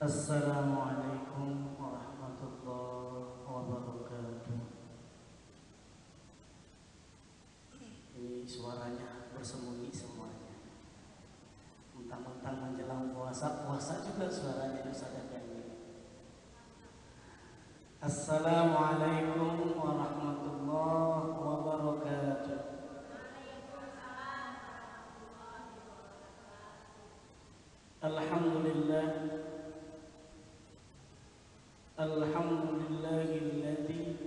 Assalamualaikum warahmatullahi wabarakatuh. Ini suaranya bersembunyi semuanya. Mentang-mentang menjelang puasa juga suaranya Ustaz ini. Assalamualaikum warahmatullahi wabarakatuh. Alhamdulillah. Alhamdulillahilladzi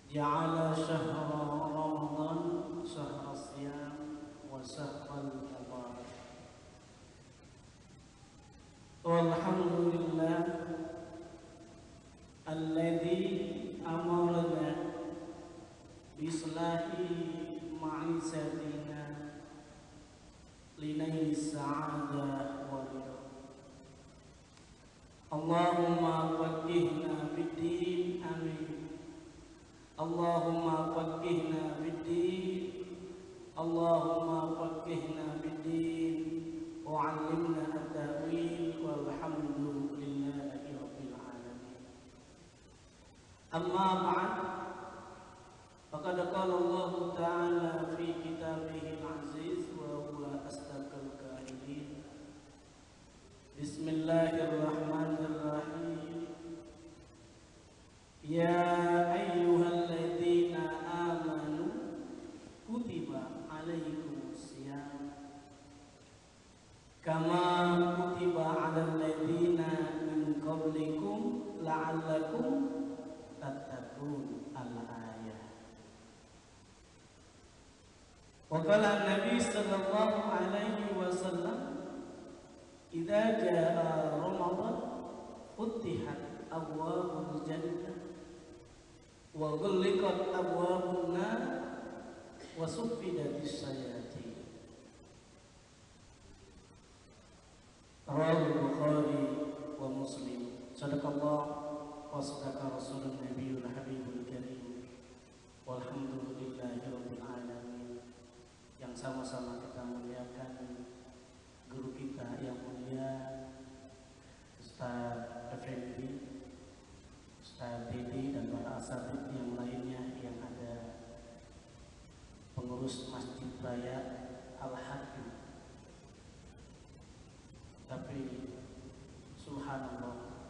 ja'ala syahra Ramadan syahra siyam wa syahral mubarak. Walhamdulillah alladzi amarna bi islahi ma'isatina linaili sa'adah wa ridha. Allahumma faqihna fid-din, amin. Allahumma faqihna fid-din, Allahumma faqihna fid-din wa 'allimna at-ta'wil walhamdulillahi rabbil alamin. Amma ba'd, faqad qala Allah ta'ala fi kitabihil aziz wa huwa asdaqul qailin. Bismillahirrahmanirrahim. Ya ayyuhalladzina amanu kutiba alaikumusiyam kama kutiba alal ladzina min qablikum la'allakum tattaqun. Al-ayah. Wa qala Nabi sallallahu alaihi wasallam, idza jaa Ramadan futihat abwabul jannah wa ghulliqat abwabun nar wa suffidatis sayatin. Rawahu Bukhari wa Muslim. Sadaqallah wa sadaqa rasulun nabiyul habibul karim. Walhamdulillahi rabbil alamin. Yang sama-sama kita muliakan guru kita yang mulia Ustaz Effendi, Ustaz Didi, dan para asatidz yang lainnya yang ada, pengurus Masjid Raya Al-Hakim. Tapi subhanallah,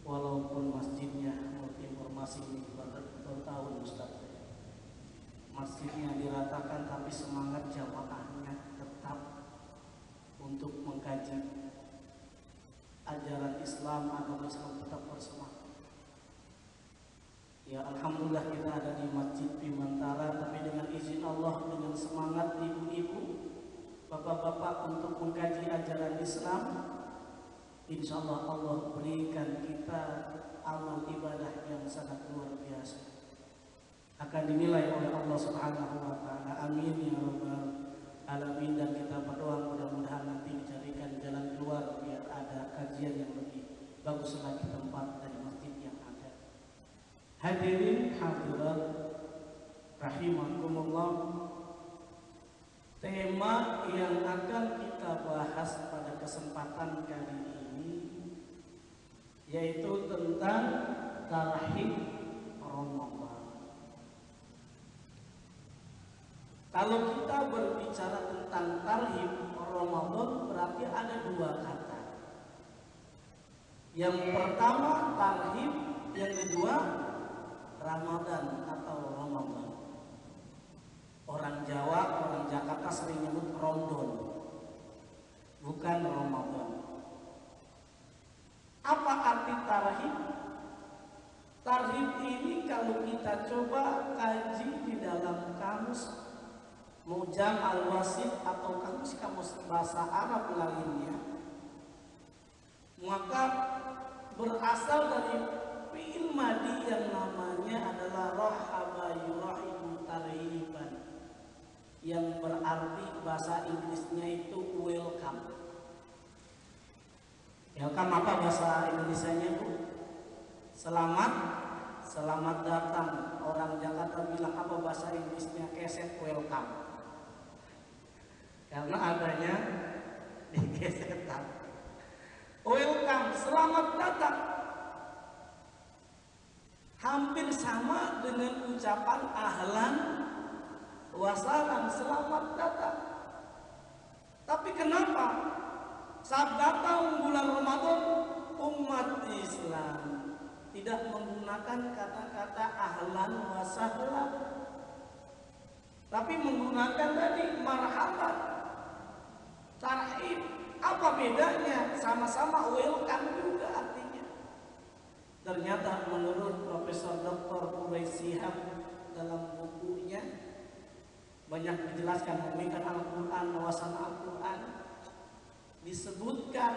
walaupun masjidnya multi-informasi ini bertahun Ustaz, masjidnya diratakan, tapi semangat jamaahnya tetap untuk mengkaji ajaran Islam, agama Islam tetap bersemangat. Ya alhamdulillah kita ada di Masjid Bimantara, tapi dengan izin Allah, dengan semangat ibu-ibu, bapak-bapak untuk mengkaji ajaran Islam, insya Allah Allah berikan kita amal ibadah yang sangat luar biasa, akan dinilai oleh Allah Subhanahu wa taala. Amin ya rabbal alamin. Dan kita berdoa mudah-mudahan nanti dicarikan jalan keluar biar ada kajian yang lebih bagus lagi tempat dari masjid yang ada. Hadirin hadirat rahimakumullah, tema yang akan kita bahas pada kesempatan kali ini yaitu tentang tarhib Ramadan. Kalau kita berbicara tentang tarhib Ramadan, berarti ada dua kata. Yang pertama tarhib, yang kedua Ramadan atau Ramadan. Orang Jawa, orang Jakarta sering nyebut Ramadan, bukan Ramadan. Apa arti tarhib? Tarhib ini kalau kita coba kaji di dalam kamus Mujam Al-Wasit atau kamus bahasa Arab lainnya, maka berasal dari fi'il madi yang namanya adalah rahaba yurahibu tarhiban, yang berarti bahasa Inggrisnya itu welcome. Welcome apa bahasa Indonesianya Bu? Selamat datang. Orang Jakarta bilang apa bahasa Inggrisnya? Keset welcome. Karena adanya digeser. Welcome, selamat datang. Hampir sama dengan ucapan ahlan wa sahlan, selamat datang. Tapi kenapa saat datang bulan Ramadan umat Islam tidak menggunakan kata-kata ahlan wa sahlan, tapi menggunakan tadi marhaban, tarhib? Apa bedanya? Sama-sama welcome juga artinya. Ternyata menurut Profesor Dr. Uwais Syihab dalam bukunya banyak menjelaskan memberikan Al-Quran, wawasan Al-Quran, disebutkan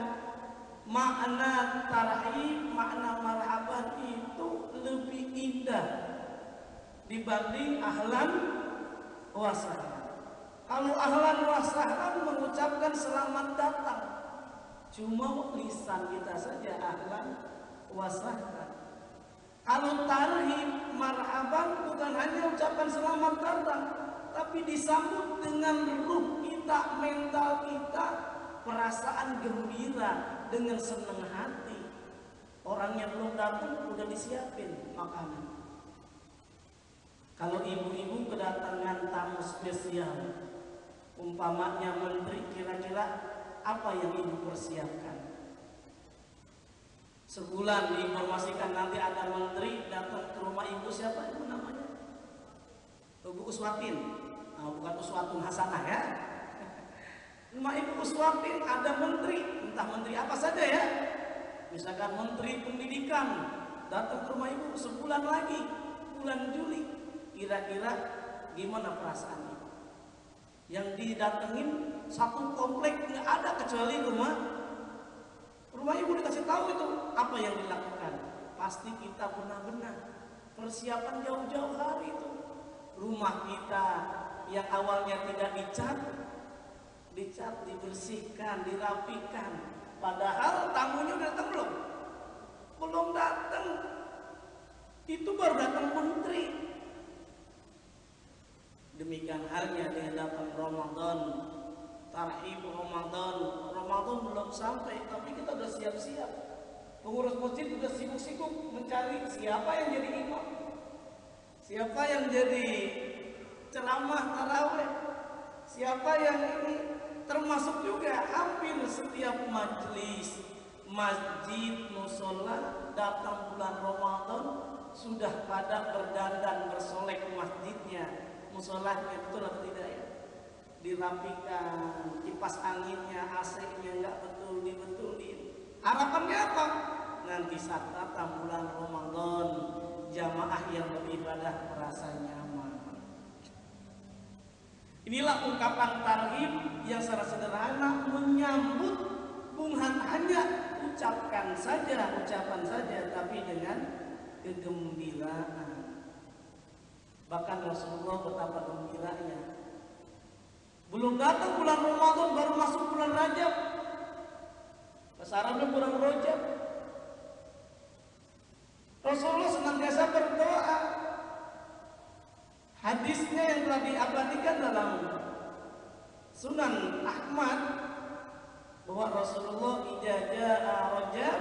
makna tarhib, makna marhaban itu lebih indah dibanding ahlan wa sahlan. Kalau ahlan wa sahlan mengucapkan selamat datang, cuma lisan kita saja ahlan wa sahlan. Kalau tarhib, marhaban bukan hanya ucapan selamat datang, tapi disambut dengan ruh kita, mental kita, perasaan gembira, dengan senang hati. Orang yang belum datang udah disiapin makanan. Kalau ibu-ibu kedatangan tamu spesial, umpamanya menteri, kira-kira apa yang ibu persiapkan? Sebulan diinformasikan nanti ada menteri datang ke rumah ibu, siapa itu namanya? Ibu Uswatin. Nah, bukan Uswatun Hasanah ya. Rumah ibu Uswatin ada menteri, entah menteri apa saja ya. Misalkan menteri pendidikan datang ke rumah ibu sebulan lagi, bulan Juli. Kira-kira gimana perasaan ibu? Yang didatengin satu komplek nggak ada kecuali rumah ibu, dikasih tahu itu apa yang dilakukan. Pasti kita benar-benar persiapan jauh-jauh hari itu. Rumah kita yang awalnya tidak dicat, dibersihkan, dirapikan. Padahal tamunya udah datang belum? Belum datang. Itu baru datang menteri. Demikian halnya di hadapan Ramadan, tarhib Ramadan belum sampai, tapi kita udah siap-siap. Pengurus masjid udah sibuk-sibuk mencari siapa yang jadi imam, siapa yang jadi ceramah tarawih, siapa yang ini. Termasuk juga hampir setiap majelis, masjid, musola datang bulan Ramadan sudah pada berdandan bersolek masjidnya, musolahnya, betul atau tidak ya? Dirapikan, kipas anginnya, AC-nya nggak betul dibetulin. Harapannya apa? Nanti saat datang bulan Ramadan, jamaah yang beribadah merasa nyaman. Inilah ungkapan tarhib yang secara sederhana menyambut, bukan hanya ucapan saja, tapi dengan kegembiraan. Bahkan Rasulullah betapa gembiranya. Belum datang bulan Ramadan, baru masuk bulan Rajab. Bahasa Arabnya bulan Rajab. Rasulullah senantiasa berdoa. Hadisnya yang telah diabadikan dalam Sunan Ahmad bahwa Rasulullah idza jaa Rajab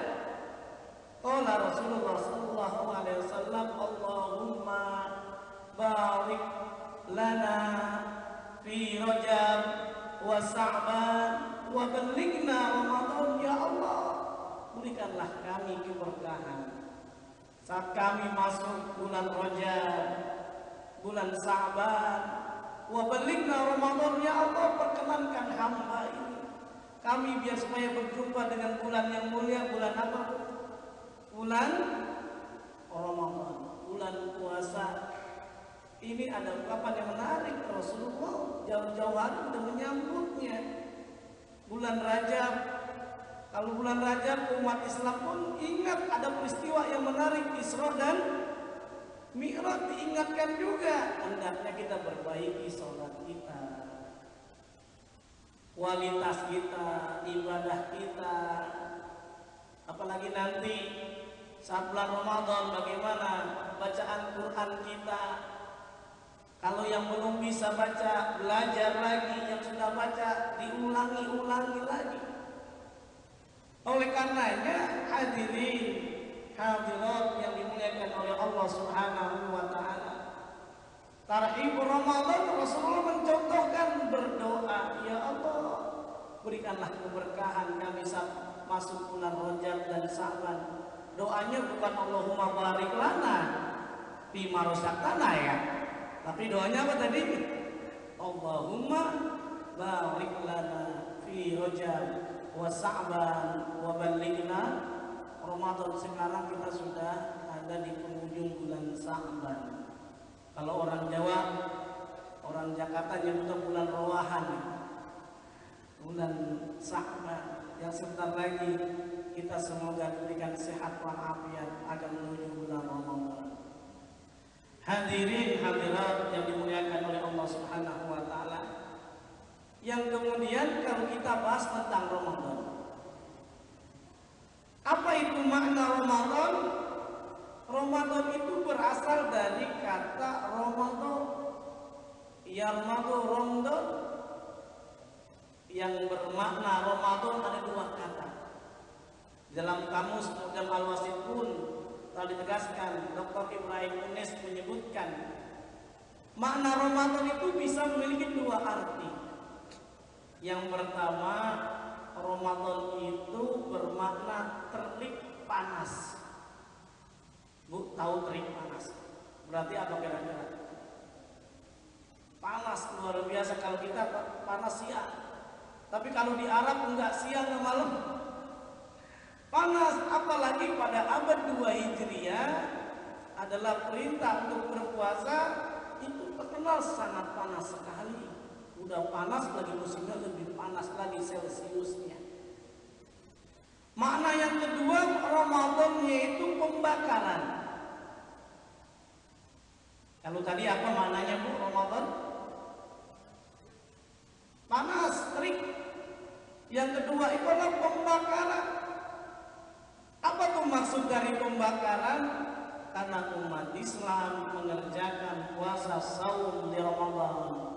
qala Rasulullah sallallahu alaihi wasallam Allahumma barik lana fi Rajab wa Sa'ban wa ballighna Ramadan. Ya Allah, berikanlah kami keberkahan saat kami masuk bulan Rajab, bulan Sa'ban, wa ballighna Ramadan. Ya Allah, perkenankan hamba ini kami biar supaya berjumpa dengan bulan yang mulia. Bulan apa? Bulan Ramadan, bulan puasa. Ini ada ungkapan yang menarik. Rasulullah jauh-jauh hari sudah menyambutnya. Bulan Rajab, kalau bulan Rajab umat Islam pun ingat ada peristiwa yang menarik, Isra dan Mi'raj, diingatkan juga. Hendaknya kita perbaiki sholat kita, kualitas kita, ibadah kita. Apalagi nanti saat bulan Ramadan, bagaimana bacaan Quran kita. Kalau yang belum bisa baca, belajar lagi. Yang sudah baca, diulangi-ulangi lagi. Oleh karenanya, hadirin hadirat yang dimuliakan oleh Allah Subhanahu wa taala, tarhib Ramadan, Rasulullah mencontohkan berdoa, ya Allah, berikanlah keberkahan kami saat masuk bulan Rajab dan Sa'ban. Doanya bukan Allahumma barik lana bima razaqtana ya. Tapi doanya apa tadi? Allahumma barik lana fi Rajab wa Sa'ban wa ballighna Ramadan. Sekarang kita sudah ada di penghujung bulan Sa'ban. Kalau orang Jawa, orang Jakarta nyebutnya bulan Rawahan, bulan Sa'ban. Yang sebentar lagi kita semoga diberikan sehat walafiat agar menuju bulan Ramadan. Hadirin hadirat yang dimuliakan oleh Allah Subhanahu wa taala. Yang kemudian kalau kita bahas tentang Ramadan, apa itu makna Ramadan? Ramadan itu berasal dari kata Ramadan, yarmadu Ramadan, yang bermakna Ramadan ada dua kata. Dalam kamus Mu'jam Al-Wasit pun telah ditegaskan, Dr. Ibrahim Unes menyebutkan makna Ramadan itu bisa memiliki dua arti. Yang pertama, Ramadan itu bermakna terik panas. Bu, tahu terik panas? Berarti apa kira-kira? Panas luar biasa. Kalau kita panas siang, tapi kalau di Arab enggak siang enggak malam. Panas, apalagi pada abad 2 Hijriah adalah perintah untuk berpuasa itu terkenal sangat panas sekali. Udah panas lagi musimnya lebih panas lagi Celsiusnya. Makna yang kedua, Ramadannya itu pembakaran. Kalau tadi apa maknanya Bu Ramadan? Panas, terik. Yang kedua itu adalah pembakaran. Apa tuh maksud dari pembakaran? Karena umat Islam mengerjakan puasa saum di Ramadan.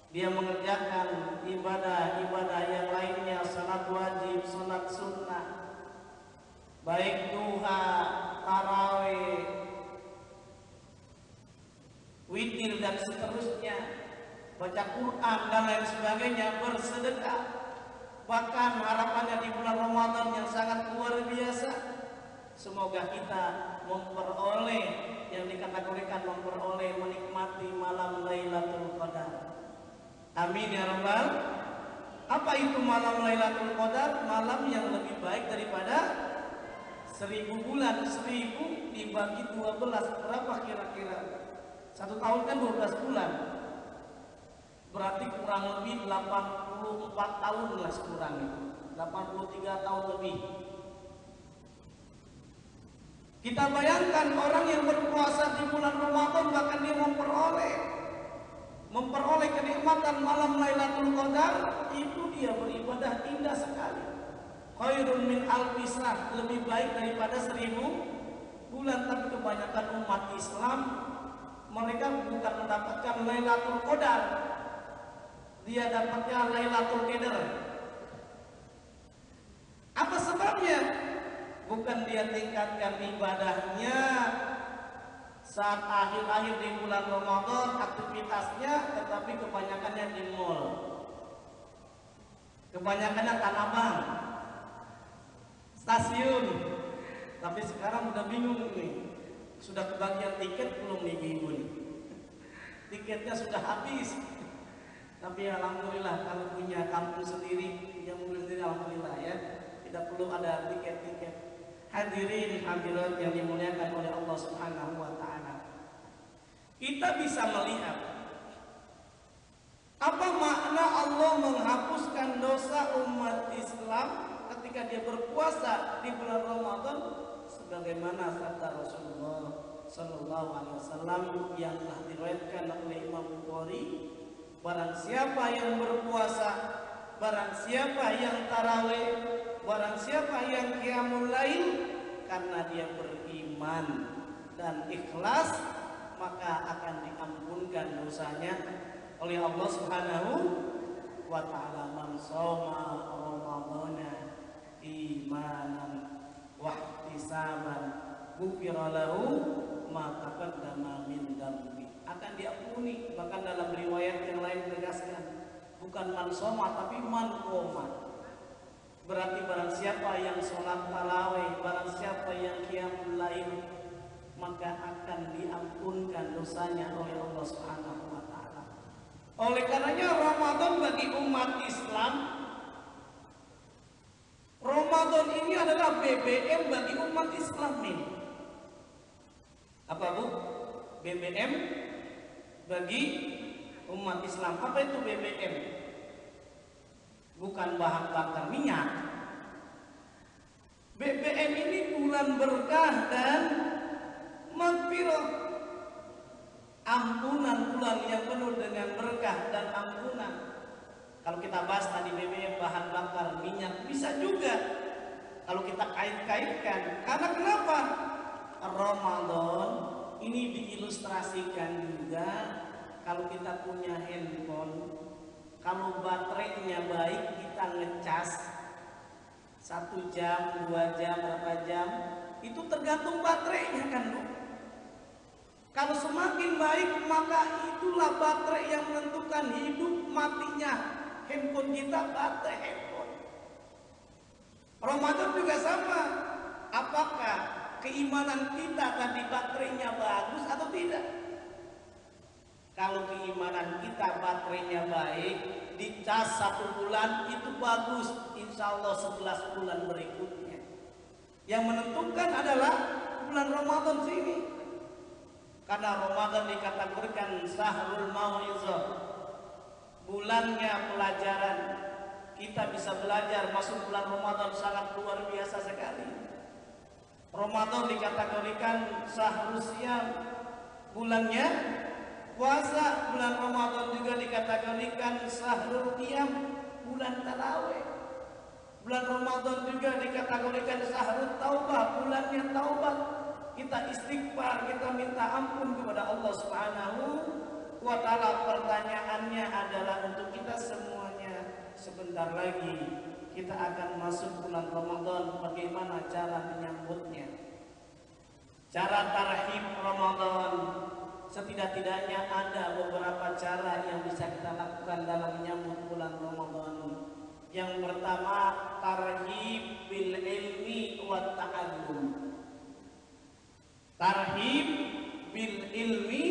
Dia mengerjakan ibadah-ibadah yang lainnya, salat wajib, salat sunnah, baik duha, tarawih, witir dan seterusnya, baca Quran dan lain sebagainya, bersedekah. Bahkan harapannya di bulan Ramadan yang sangat luar biasa, semoga kita memperoleh yang dikategorikan memperoleh menikmati malam Lailatul Qadar. Amin ya rabbal. Apa itu malam Lailatul Qadar? Malam yang lebih baik daripada 1000 bulan. 1000 dibagi 12 berapa kira-kira? 1 tahun kan 12 bulan. Berarti kurang lebih 84 tahun lah sekurangnya. 83 tahun lebih. Kita bayangkan orang yang berpuasa di bulan Ramadan bahkan dia memperoleh kenikmatan malam Lailatul Qadar, itu dia beribadah indah sekali. Khairun min alfi shahr, lebih baik daripada 1000 bulan. Tapi kebanyakan umat Islam mereka bukan mendapatkan Lailatul Qadar, dia dapatnya Lailatul Qadar. Apa sebabnya? Bukan dia tingkatkan ibadahnya saat akhir-akhir di bulan Ramadan aktivitasnya, tetapi kebanyakannya di mall, kebanyakannya Tanah Abang, stasiun. Tapi sekarang udah bingung nih, sudah kebagian tiket belum nih ibu nih? Tiketnya sudah habis. Tapi alhamdulillah kalau punya kampung sendiri, punya mobil sendiri, alhamdulillah ya, tidak perlu ada tiket-tiket. Hadirin hadirat yang dimuliakan oleh Allah Subhanahu wa taala. Kita bisa melihat apa makna Allah menghapuskan dosa umat Islam ketika dia berpuasa di bulan Ramadan, sebagaimana sabda Rasulullah sallallahu alaihi wasallam yang telah diriwayatkan oleh Imam Bukhari, barang siapa yang berpuasa, barang siapa yang tarawih, barang siapa yang qiyamul lail karena dia beriman dan ikhlas, maka akan diampunkan dosanya oleh Allah Subhanahu wa ta'ala. Man shoma ramadhana imanan wa ihtisaban ghufira lahu ma taqaddama min dhanbi, akan diampuni. Bahkan dalam riwayat yang lain menegaskan bukan man shoma tapi man qoma. Berarti barang siapa yang sholat tarawih, barang siapa yang qiyamul lail, maka akan diampunkan dosanya oleh Allah Subhanahu wa ta'ala. Oleh karenanya Ramadan bagi umat Islam, Ramadan ini adalah BBM bagi umat Islam ini. Apa Bu? BBM bagi umat Islam. Apa itu BBM? Bukan bahan bakar minyak. BBM ini bulan berkah dan maghfirah, ampunan, bulan yang penuh dengan berkah dan ampunan. Kalau kita bahas tadi BBM bahan bakar minyak, bisa juga kalau kita kait-kaitkan. Karena kenapa? Ramadan ini diilustrasikan juga kalau kita punya handphone, kalau baterainya baik kita ngecas 1 jam, 2 jam, berapa jam, itu tergantung baterainya kan Bu. Kalau semakin baik maka itulah baterai yang menentukan hidup matinya handphone kita, baterai handphone. Ramadan juga sama. Apakah keimanan kita tadi baterainya bagus atau tidak? Kalau keimanan kita baterainya baik, dicas 1 bulan itu bagus, insya Allah 11 bulan berikutnya. Yang menentukan adalah bulan Ramadan sini. Karena Ramadan dikategorikan syahrul mau'izah, bulannya pelajaran. Kita bisa belajar, masuk bulan Ramadan sangat luar biasa sekali. Ramadan dikategorikan syahrul siyam, bulannya puasa. Bulan Ramadan juga dikategorikan syahrul qiyam, bulan tarawih. Bulan Ramadan juga dikategorikan syahrul taubah, bulannya taubat. Kita istighfar, kita minta ampun kepada Allah Subhanahu wa ta'ala. Pertanyaannya adalah untuk kita semuanya, sebentar lagi kita akan masuk bulan Ramadan, bagaimana cara menyambutnya? Cara tarhib Ramadan, setidak-tidaknya ada beberapa cara yang bisa kita lakukan dalam menyambut bulan Ramadan. Yang pertama, tarhib bil ilmi wa ta'allum. Tarhib bil ilmi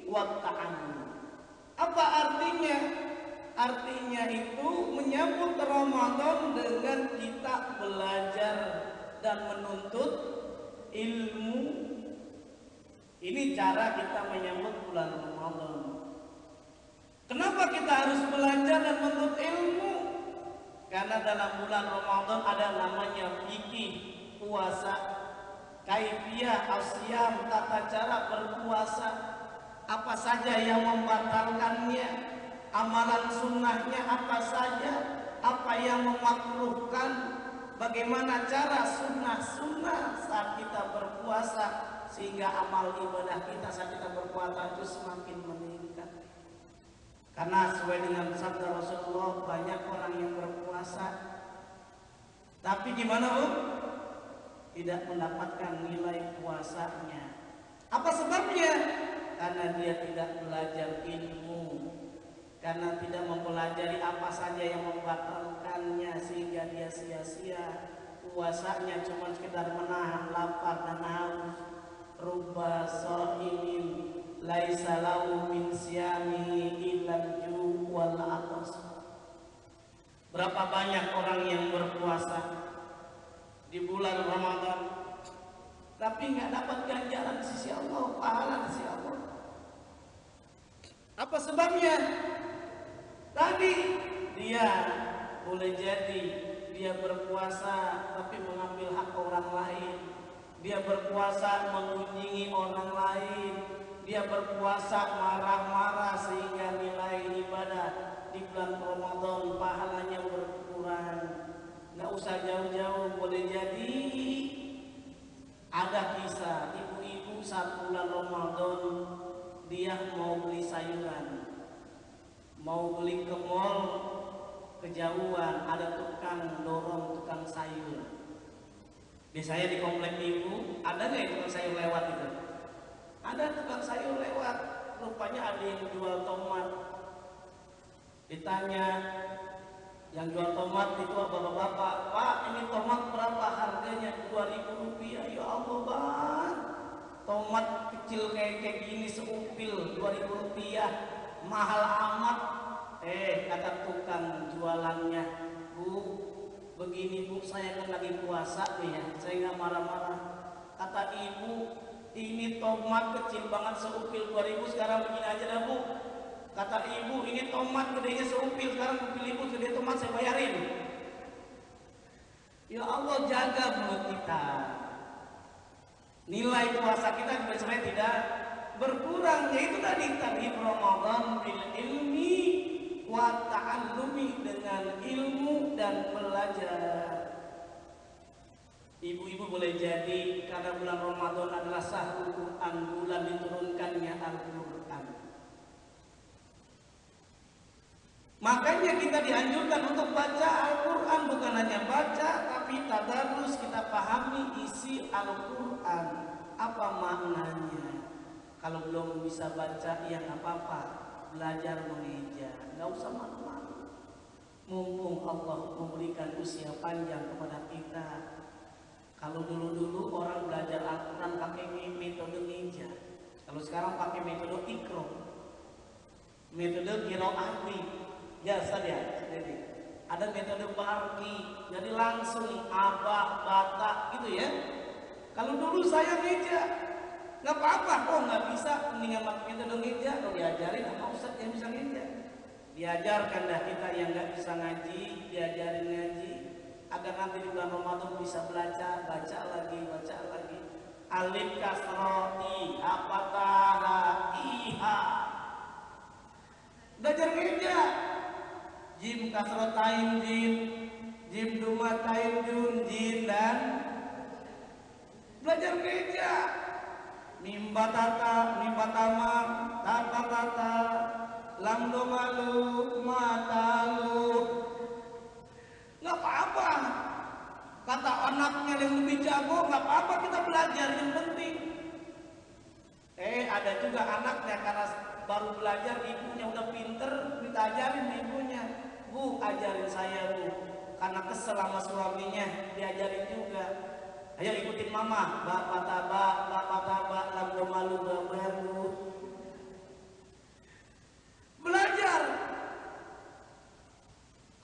wa ta'allum. Apa artinya? Artinya itu menyambut Ramadan dengan kita belajar dan menuntut ilmu. Ini cara kita menyambut bulan Ramadan. Kenapa kita harus belajar dan menuntut ilmu? Karena dalam bulan Ramadan ada namanya fikih puasa, kaifiyah asyam, tata cara berpuasa, apa saja yang membatalkannya, amalan sunnahnya apa saja, apa yang memakruhkan, bagaimana cara sunnah-sunnah saat kita berpuasa, sehingga amal ibadah kita saat kita berpuasa itu semakin meningkat. Karena sesuai dengan sabda Rasulullah, banyak orang yang berpuasa tapi gimana tidak mendapatkan nilai puasanya. Apa sebabnya? Karena dia tidak belajar ilmu, karena tidak mempelajari apa saja yang membatalkannya, sehingga dia sia-sia puasanya cuma sekedar menahan lapar dan haus. Rubba sha'imin laisa lahu min siyamihi illa ju' wal atas. Berapa banyak orang yang berpuasa di bulan Ramadan tapi nggak dapat ganjaran di sisi Allah, pahala di sisi Allah. Apa sebabnya? Tadi dia boleh jadi dia berpuasa tapi mengambil hak orang lain. Dia berpuasa mengunjungi orang lain. Dia berpuasa marah-marah sehingga nilai ibadah di bulan Ramadan pahalanya berkurang. Nggak usah jauh-jauh, boleh jadi ada kisah ibu-ibu saat bulan Ramadan dia mau beli sayuran, mau beli ke mall, kejauhan ada tukang dorong tukang sayur. Biasanya di komplek ibu ada nggak tukang sayur lewat itu? Ada tukang sayur lewat, rupanya ada yang jual tomat. Ditanya yang jual tomat itu bapak-bapak, Pak ini tomat berapa harganya? 2.000 rupiah. Ya Allah bang, tomat kecil kayak gini seupil 2.000 rupiah, mahal amat. Kata tukang jualannya, Bu, begini Bu, saya kan lagi puasa nih ya, saya nggak marah-marah. Kata ibu, ini tomat kecil banget seupil 2.000, sekarang begini aja dah Bu. Kata ibu, ini tomat gedenya seupil, sekarang upil ibu gede tomat saya bayarin. Ya Allah, jaga mulut kita. Nilai puasa kita sebenarnya tidak berkurang. Yaitu tadi Ramadan bil ilmi wa ta'allumi, dengan ilmu dan belajar. Ibu-ibu boleh jadi karena bulan Ramadan adalah syahrul Quran, bulan diturunkannya Al-Quran. Makanya kita dianjurkan untuk baca Al-Quran, bukan hanya baca tapi tadarus, kita pahami isi Al-Quran, apa maknanya. Kalau belum bisa baca ya nggak apa-apa, belajar mengeja, nggak usah malu-malu. Mumpung Allah memberikan usia panjang kepada kita. Kalau dulu-dulu orang belajar Al-Quran pakai metode ngeja, kalau sekarang pakai metode ikro, metode qiraati. Ya saja, jadi ada metode barki, jadi langsung abah batak gitu ya. Kalau dulu saya ngeja, nggak apa-apa, kok nggak bisa, mendingan pakai metode ngeja. Kalau diajarin sama ustadz yang bisa ngeja, diajarkan dah kita yang nggak bisa ngaji, diajarin ngaji, agar nanti di bulan Ramadan bisa baca lagi. Alif kasroti, apa taha, iha, belajar ngeja. Jim kasrotain jim dumatain jun jin, dan belajar ngeja. Mim batama tata lam domalu matalu. Nggak apa-apa, kata anaknya yang lebih jago, nggak apa-apa kita belajar, yang penting. Ada juga anaknya karena baru belajar, ibunya udah pinter, kita ajarin ibunya, Bu ajarin saya Bu, karena kesel sama suaminya, diajarin juga. Ayo ikutin mama, bapak taba lam domalu babaru. Belajar.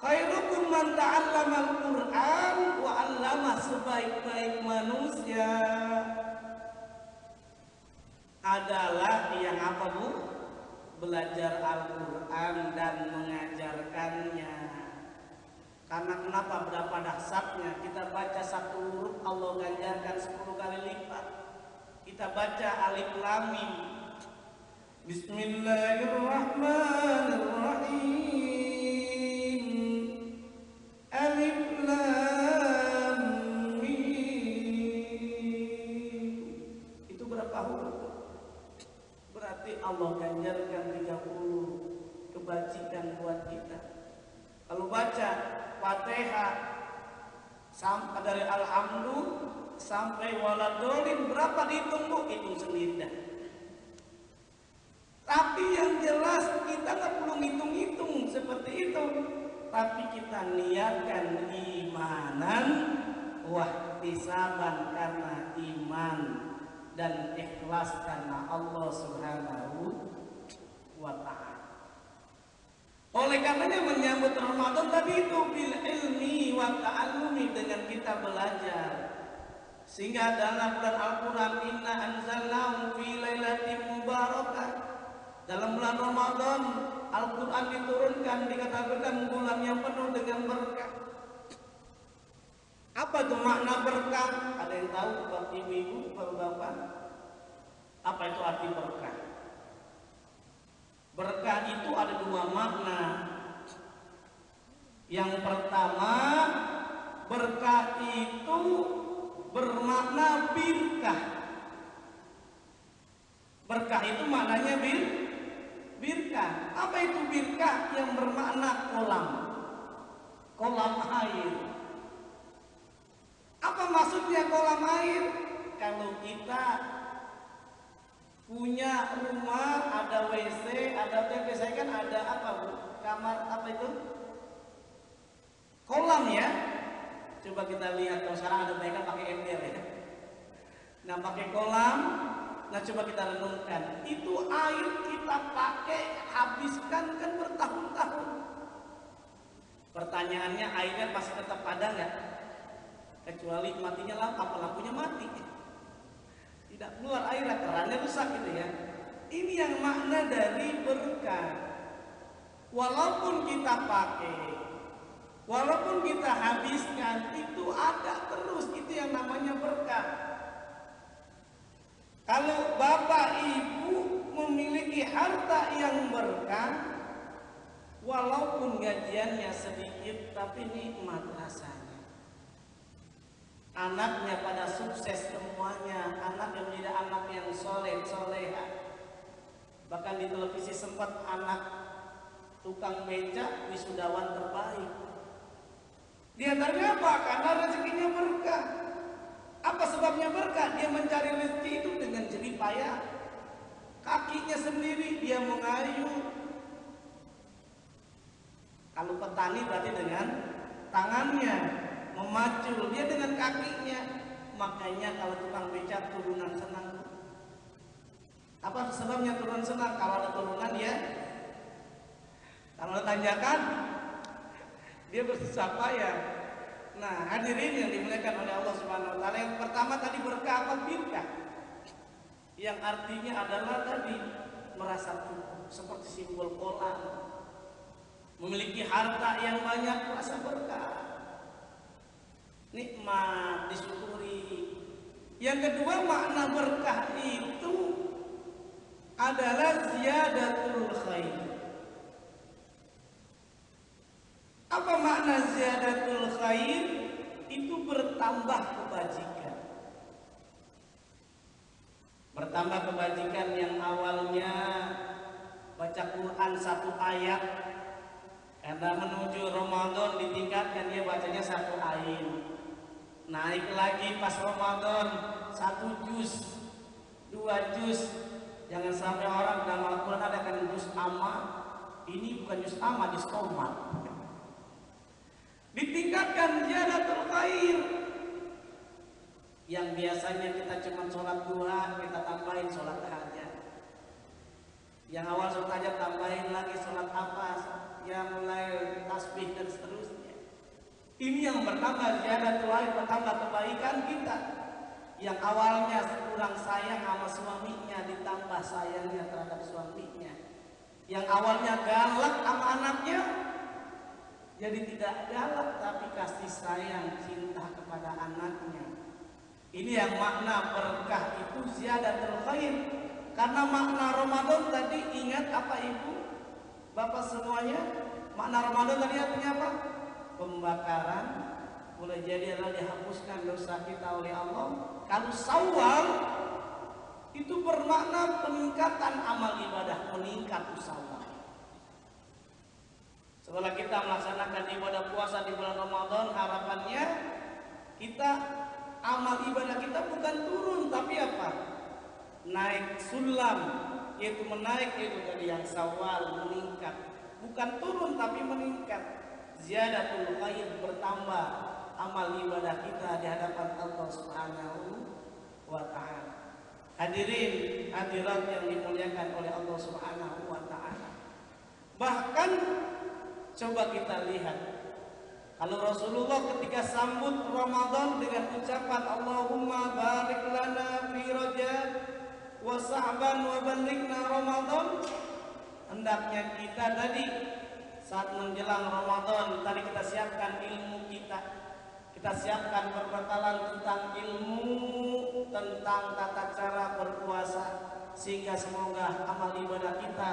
Khairukum man ta'allama al-Qur'an wa 'allama, sebaik-baik manusia adalah yang apa Bu? Belajar Al-Quran dan mengajarkannya. Karena kenapa? Berapa dahsyatnya kita baca satu huruf Allah ganjarkan 10 kali lipat. Kita baca alif lam mim, Bismillahirrahmanirrahim, alif lam mim. Itu berapa huruf? Berarti Allah ganjarkan 30 kebajikan buat kita. Kalau baca Fatihah sampai dari alhamdulillah sampai waladolin, berapa dihitung Bu? Hitung sendiri dah. Tapi yang jelas kita nggak perlu ngitung-ngitung seperti itu. Tapi kita niatkan imanan wahtisaban, karena iman dan ikhlas karena Allah Subhanahu wa ta'ala. Oleh karenanya menyambut Ramadan tadi itu bil ilmi wa ta'allumi, dengan kita belajar. Sehingga dalam bulan Al-Quran, inna anzalnahu fi lailatin mubarakah, dalam bulan Ramadan Al-Quran diturunkan, dikatakan bulan yang penuh dengan berkah. Apa itu makna berkah? Ada yang tahu Bapak Ibu, Bapak? Apa itu arti berkah? Berkah itu ada dua makna. Yang pertama, berkah itu bermakna birkah. Berkah itu maknanya birkah. Apa itu birkah? Yang bermakna kolam, kolam air. Apa maksudnya kolam air? Kalau kita punya rumah, ada WC, ada TP, saya kan ada apa Bu? Kamar apa itu? Kolam ya. Coba kita lihat, kalau sekarang ada mereka pakai ember ya. Nah pakai kolam, nah coba kita renungkan, itu air kita pakai, habiskan kan bertahun-tahun. Pertanyaannya, airnya pasti tetap ada nggak? Kecuali matinya lampu, apa lampunya mati, tidak keluar air, kerannya rusak gitu ya. Ini yang makna dari berkah. Walaupun kita pakai, walaupun kita habiskan, itu ada terus, itu yang namanya berkah. Kalau bapak ibu memiliki harta yang berkah, walaupun gajiannya sedikit, tapi nikmat rasanya. Anaknya pada sukses semuanya, anak yang menjadi anak yang soleh, soleha. Bahkan di televisi sempat anak tukang beca wisudawan terbaik. Di antaranya apa? Karena rezekinya berkah. Apa sebabnya berkah? Dia mencari rezeki itu dengan jerih payah. Kakinya sendiri dia mengayuh. Kalau petani berarti dengan tangannya memacul, dia dengan kakinya. Makanya kalau tukang beca turunan senang. Apa sebabnya turunan senang? Kalau ada turunan dia, kalau ada tanjakan dia bersusah payah. Nah, hadirin yang dimuliakan oleh Allah Subhanahu wa taala, yang pertama tadi berkah apa? Birkah. Yang artinya adalah tadi merasa cukup, seperti simbol kolam. Memiliki harta yang banyak, merasa berkah. Nikmat, disyukuri. Yang kedua, makna berkah itu adalah ziyadatul khair. Apa makna ziyadatul khair? Itu bertambah kebajikan. Bertambah kebajikan yang awalnya baca Quran satu ayat, karena menuju Ramadan ditingkatkan, dia bacanya satu ayat. Naik lagi pas Ramadan 1 juz, 2 juz. Jangan sampai orang dalam Al-Quran ada kan juz amma. Ini bukan juz amma, juz qomat. Ditingkatkan ziyadatul khair. Yang biasanya kita cuma sholat duha, kita tambahin sholat tahajud. Yang awal sholat tahajud tambahin lagi sholat apa, yang mulai tasbih dan seterusnya. Ini yang bertambah ziyadatul khair, bertambah kebaikan kita. Yang awalnya kurang sayang sama suaminya, ditambah sayangnya terhadap suaminya. Yang awalnya galak sama anaknya, jadi tidak galak tapi kasih sayang, cinta kepada anaknya. Ini yang makna berkah itu ziyadatul khair. Karena makna Ramadan tadi, ingat apa ibu, bapak semuanya, makna Ramadan tadi artinya apa? Pembakaran, boleh jadi adalah dihapuskan dosa kita oleh Allah. Kalau Syawal itu bermakna peningkatan amal ibadah, meningkat usaha. Setelah kita melaksanakan ibadah puasa di bulan Ramadan, harapannya kita, amal ibadah kita bukan turun, tapi apa? Naik sulam, yaitu menaik, yaitu dari yang Syawal, meningkat. Bukan turun tapi meningkat. Ziyadatul khair, bertambah amal ibadah kita di hadapan Allah Subhanahu wa ta'ala. Hadirin hadirat yang dimuliakan oleh Allah Subhanahu wa ta'ala. Bahkan coba kita lihat, kalau Rasulullah ketika sambut Ramadan dengan ucapan Allahumma barik lana fi Rajab wa Sa'ban wa balighna Ramadan, hendaknya kita tadi saat menjelang Ramadan tadi kita siapkan ilmu kita siapkan perbekalan tentang ilmu, tentang tata cara berpuasa, sehingga semoga amal ibadah kita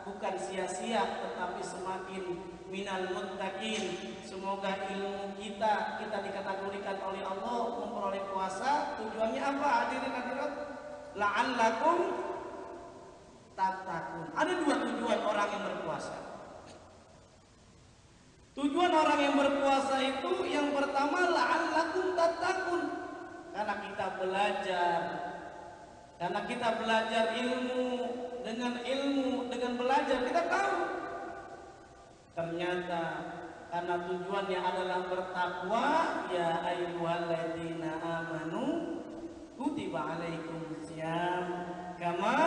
bukan sia-sia tetapi semakin minal muttaqin. Semoga ilmu kita dikategorikan oleh Allah memperoleh puasa. Tujuannya apa hadirin hadirat? La'allakum tattaqun. Ada dua tujuan orang yang berpuasa. Tujuan orang yang berpuasa itu yang pertama la'allakum tattaqun. Karena kita belajar. Karena kita belajar ilmu, dengan belajar kita tahu. Ternyata karena tujuannya adalah bertakwa, ya ayyuhalladzina amanu kutiba alaikumusiyam kama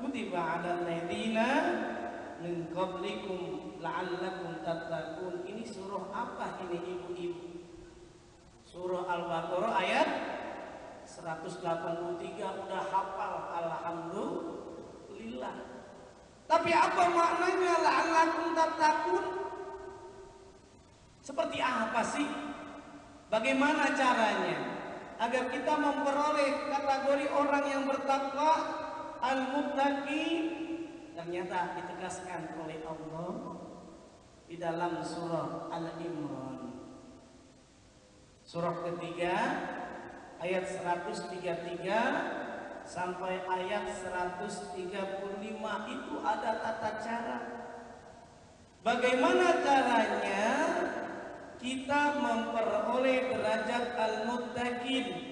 kutiba alal ladzina min qablikum la'allakum tattaqun. Ini surah apa ini ibu-ibu? Surah Al-Baqarah ayat 183 udah hafal, alhamdulillah. Tapi apa maknanya la'allakum tattaqun? Seperti apa sih? Bagaimana caranya agar kita memperoleh kategori orang yang bertakwa, al-muttaqi? Ternyata ditegaskan oleh Allah di dalam surah Al-Imran. Surah ketiga ayat 133 sampai ayat 135 itu ada tata cara. Bagaimana caranya kita memperoleh derajat al-muttaqin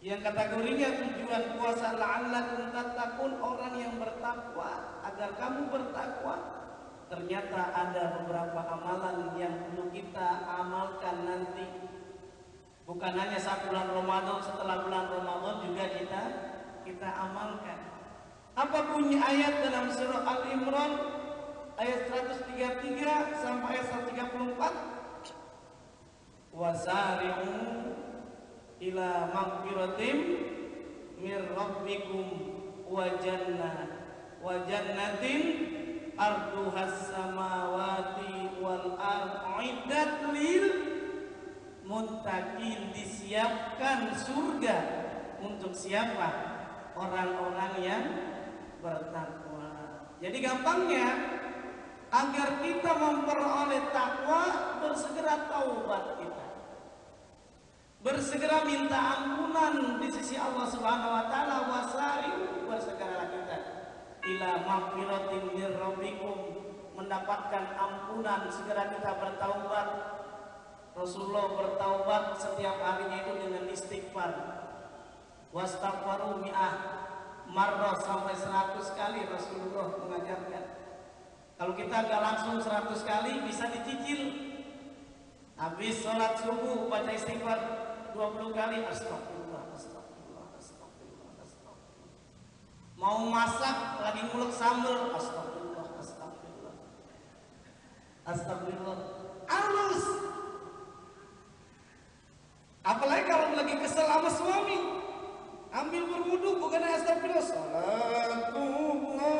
yang kategorinya tujuan puasa la'allakum tattaqun, orang yang bertakwa, agar kamu bertakwa. Ternyata ada beberapa amalan yang perlu kita amalkan nanti. Bukan hanya saat bulan Ramadan, setelah bulan Ramadan juga kita amalkan. Apa bunyi ayat dalam surah Al-Imran ayat 133 sampai ayat 134? Wasari'u ila maghfiratin mir rabbikum wa jannatin arduhas samawati wal ard'iddat lil muttaqin. Disiapkan surga untuk siapa? Orang-orang yang bertakwa. Jadi gampangnya, agar kita memperoleh takwa, bersegera taubat kita, bersegera minta ampunan di sisi Allah Subhanahu wa taala. Wasari'u, bersegeralah kita ila maghfiratin mir rabbikum, mendapatkan ampunan, segera kita bertaubat. Rasulullah bertaubat setiap harinya itu dengan istighfar. Wastaghfaru mi'ah marrah, sampai 100 kali Rasulullah mengajarkan. Kalau kita nggak langsung 100 kali, bisa dicicil. Habis sholat subuh baca istighfar 20 kali, astagfirullah, astagfirullah, astagfirullah, astagfirullah. Mau masak lagi ngulek sambal, astagfirullah, astagfirullah, astagfirullah. Halus. Apalagi kalau lagi kesel sama suami, ambil berwudu, bukan astagfirullah, salatullah,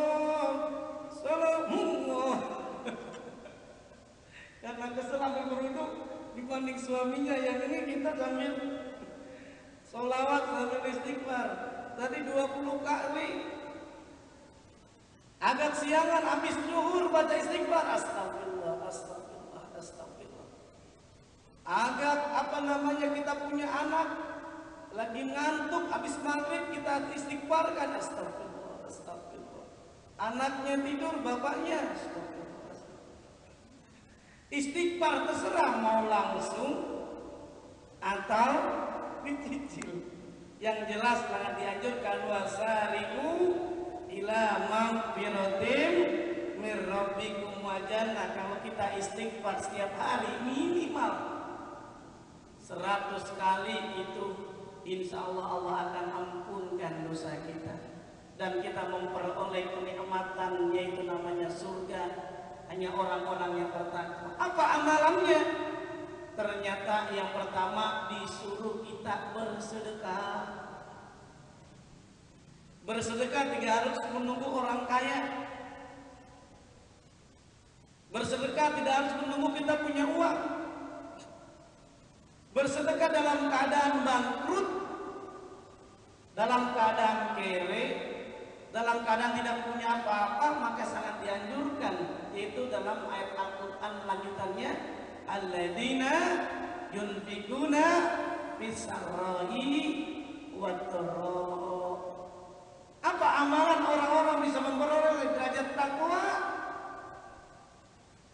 salamullah. Karena kesel ambil berwudu dibanding suaminya, yang ini kita sambil sholawat, sambil istighfar. Tadi 20 kali. Agak siangan habis zuhur baca istighfar, astagfirullah, astagfirullah, astagfirullah. Agak kita punya anak lagi ngantuk habis maghrib, kita istighfarkan, astagfirullah, astagfirullah. Anaknya tidur, bapaknya astagfirullah. Istighfar terserah mau langsung atau dicicil. Yang jelas sangat dianjurkan, wasari'u ila maghfiratin mir rabbikum wa jannah. Kalau kita istighfar setiap hari minimal 100 kali, itu insya Allah Allah akan ampunkan dosa kita, dan kita memperoleh kenikmatan, yaitu namanya surga. Hanya orang-orang yang bertakwa. Apa amalannya? Ternyata yang pertama disuruh kita bersedekah. Bersedekah tidak harus menunggu orang kaya. Bersedekah tidak harus menunggu kita punya uang. Bersedekah dalam keadaan bangkrut, dalam keadaan kere, dalam keadaan tidak punya apa-apa, maka sangat dianjurkan, yaitu dalam ayat Al-Quran lanjutannya, alladzina yunfikuna fisarrahi wat-dharra. Apa amalan orang-orang bisa memperoleh derajat takwa?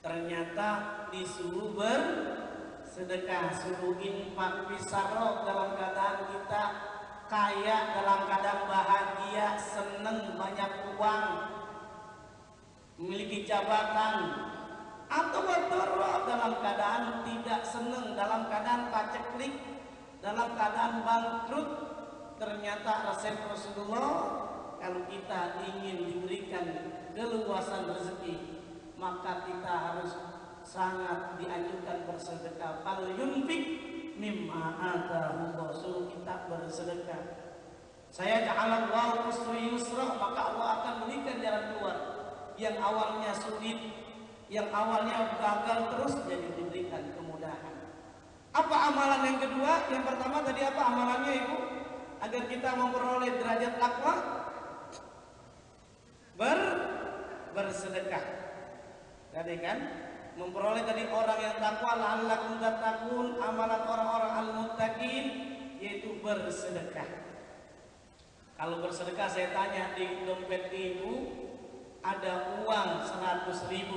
Ternyata disuruh bersedekah, suruh infak fisarro dalam keadaan kita kaya, dalam keadaan bahagia, seneng, banyak uang, memiliki jabatan, atau berdoa dalam keadaan tidak seneng, dalam keadaan paceklik, dalam keadaan bangkrut. Ternyata resep Rasulullah, kalau kita ingin diberikan keluasan rezeki, maka kita harus sangat dianjurkan bersedekah. Fal yunfik mimma atahullah, suruh kita bersedekah. Saya ja'alallahu usri yusra, maka Allah akan berikan jalan keluar. Yang awalnya sulit, yang awalnya gagal, terus jadi diberikan kemudahan. Apa amalan yang kedua? Yang pertama tadi apa amalannya Ibu? Agar kita memperoleh derajat takwa, bersedekah. Tadi kan memperoleh tadi orang yang takwa, la'allakum tattaqun, amalan orang-orang al-muttaqin, yaitu bersedekah. Kalau bersedekah, saya tanya, di dompet Ibu ada uang 100.000,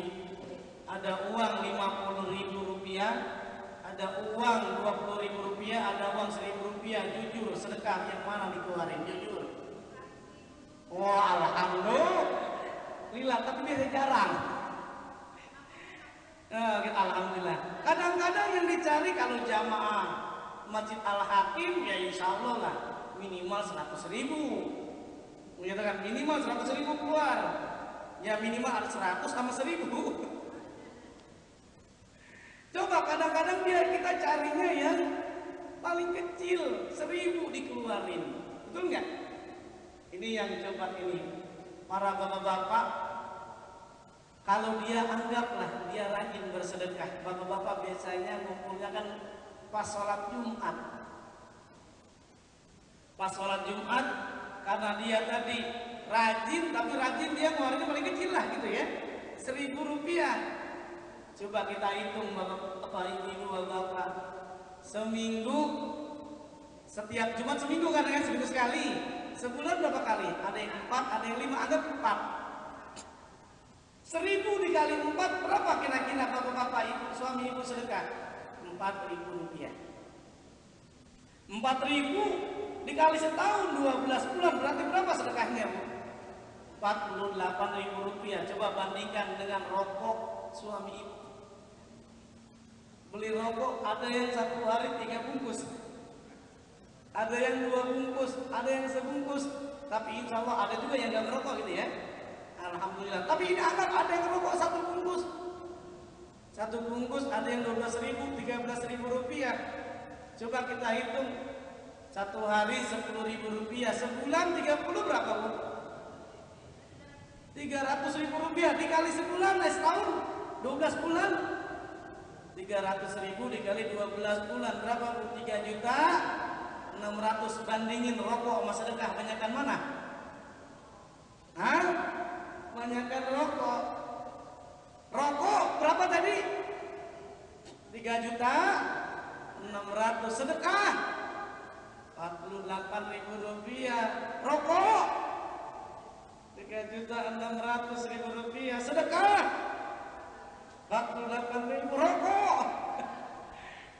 ada uang 50.000 rupiah, ada uang 20.000 rupiah, ada uang 1.000 rupiah. Jujur, sedekah yang mana dikeluarin? Jujur. Wah, alhamdulillah, tapi dia jarang. Alhamdulillah. Kadang-kadang yang dicari kalau jamaah Masjid Al-Hakim, ya insya Allah lah minimal 100.000. Menyatakan minimal 100.000 keluar. Ya minimal ada 100 sama 1.000. Coba kadang-kadang kita carinya yang paling kecil, 1.000 dikeluarin. Betul nggak? Ini yang coba ini para bapak-bapak, kalau dia anggaplah dia rajin bersedekah. Bapak-bapak biasanya ngumpulnya kan pas sholat Jumat. Pas sholat Jumat, karena dia tadi rajin, tapi rajin dia ngeluarinnya paling kecil lah gitu ya, 1.000 rupiah. Coba kita hitung bapak, ibu, bapak, seminggu, setiap Jumat seminggu kan, seminggu sekali. Sebulan berapa kali? Ada yang 4, ada yang 5, anggap 4. 1.000 dikali 4 berapa kira-kira bapak-bapak, ibu, suami ibu sedekah? 4.000 rupiah. 4.000 dikali setahun 12 bulan berarti berapa sedekahnya, Bu? 48.000 rupiah. Coba bandingkan dengan rokok suami ibu. Beli rokok ada yang 1 hari 3 bungkus, ada yang 2 bungkus, ada yang sebungkus. Tapi insya Allah ada juga yang gak merokok gitu ya. Alhamdulillah. Tapi ini anggap ada yang merokok 1 bungkus. 1 bungkus ada yang 12.000, 13.000 rupiah. Coba kita hitung, 1 hari 10.000 rupiah, sebulan 30 berapa, Bu? 300.000 rupiah dikali sebulan, setahun 12 bulan, 300.000 dikali 12 bulan berapa, Bu? 3.600.000. Bandingin rokok sama sedekah, banyakan mana? Hah? Banyakan rokok. Rokok berapa tadi? 3.600.000. Sedekah 48.000 rupiah. Rokok 3.600.000 rupiah. Sedekah 48.000. Rokok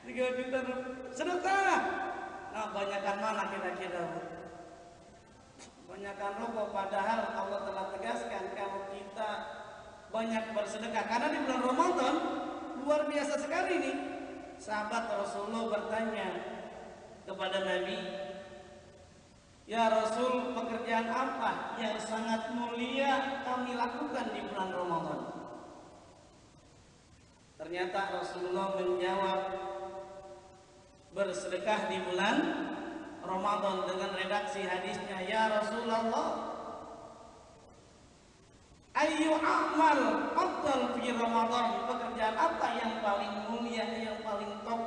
3 juta rupiah. Sedekah. Nah, banyakan mana kira-kira, Bu? Banyakan rokok. Padahal Allah telah tegaskan kalau kita banyak bersedekah, karena di bulan Ramadan luar biasa sekali nih. Sahabat Rasulullah bertanya kepada Nabi, "Ya Rasul, pekerjaan apa yang sangat mulia kami lakukan di bulan Ramadan?" Ternyata Rasulullah menjawab, bersedekah di bulan Ramadan, dengan redaksi hadisnya, "Ya Rasulullah, ayyu amal afdal fi Ramadan?" Pekerjaan apa yang paling mulia, yang paling top,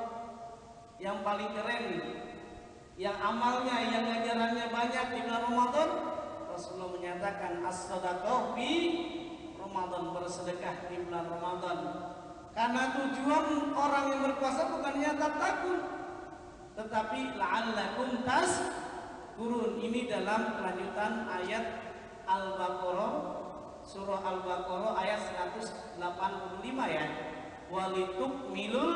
yang paling keren, yang amalnya, yang ngajarannya banyak di bulan Ramadan? Rasulullah menyatakan, as-sadaqah fi Ramadan, bersedekah di bulan Ramadan. Karena tujuan orang yang berpuasa bukannya takun, tetapi la'allakum tashkurun. Ini dalam kelanjutan ayat Al-Baqarah, surah Al-Baqarah ayat 185 ya. Walitukmilul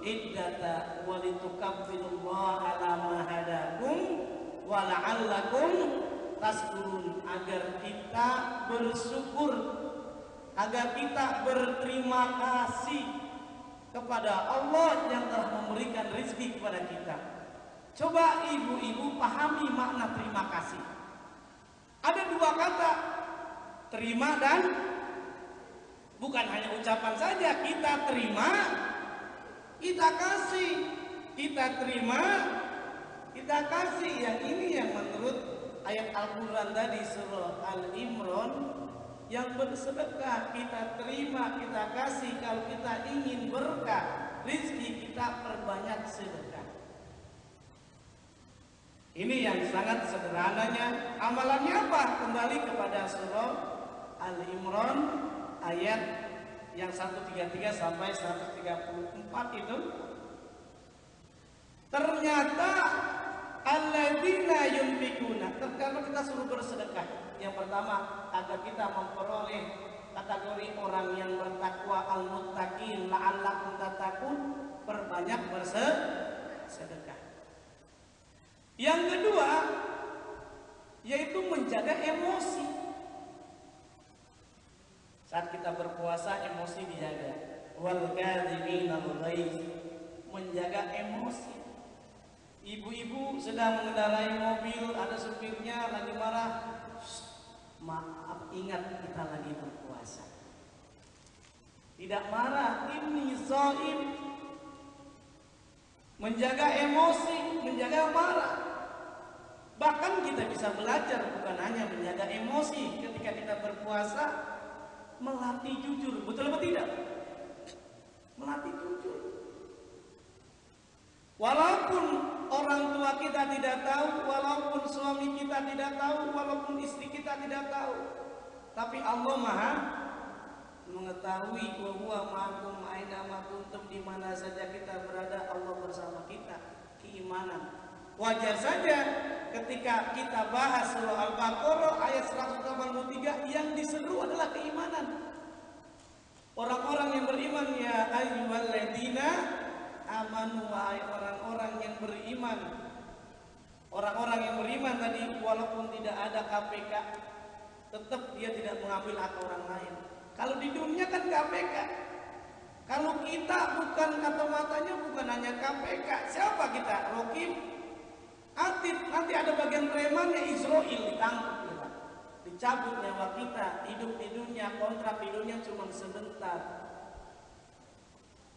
iddata walitukabbirullaha ala ma hadakum wa la'allakum tashkurun, agar kita bersyukur, agar kita berterima kasih kepada Allah yang telah memberikan rezeki kepada kita. Coba ibu-ibu pahami makna terima kasih. Ada dua kata, terima dan bukan hanya ucapan saja. Kita terima, kita kasih. Kita terima, kita kasih. Yang ini yang menurut ayat Al-Quran tadi surah Al-Imran, yang bersedekah kita terima, kita kasih. Kalau kita ingin berkah rezeki, kita perbanyak sedekah. Ini yang sangat sederhananya. Amalannya apa? Kembali kepada surah Al-Imran ayat yang 133 sampai 134 itu. Ternyata alladzina yunfikuna, kalau kita suruh bersedekah, yang pertama agar kita memperoleh kategori orang yang bertakwa, al-muttaqin la'allakum tattaqun, perbanyak bersedekah. Yang kedua yaitu menjaga emosi. Saat kita berpuasa emosi dijaga. Wal kadhiminal ghaiz, menjaga emosi. Ibu-ibu sedang mengendarai mobil, ada supirnya lagi marah. Maaf, ingat kita lagi berpuasa. Tidak marah, ini shaim. Menjaga emosi, menjaga marah. Bahkan kita bisa belajar bukan hanya menjaga emosi ketika kita berpuasa, melatih jujur. Betul atau tidak? Melatih jujur. Walaupun orang tua kita tidak tahu, walaupun suami kita tidak tahu, walaupun istri kita tidak tahu, tapi Allah Maha mengetahui. Wa huwa ma'akum aina ma kuntum, di mana saja kita berada Allah bersama kita. Keimanan. Wajar saja ketika kita bahas surah Al-Baqarah ayat 183 yang diseru adalah keimanan. Orang-orang yang beriman, ya ayyuhalladzina amanu, wahai orang-orang yang beriman. Orang-orang yang beriman tadi walaupun tidak ada KPK, tetap dia tidak mengambil hak orang lain. Kalau di dunia kan KPK. Kalau kita bukan kata-matanya bukan hanya KPK. Siapa kita? Rokib, Atid. Nanti ada bagian premannya, Israel ditangkap kita. Dicabut nyawa kita. Hidup di dunia, kontrak di dunia cuma sebentar.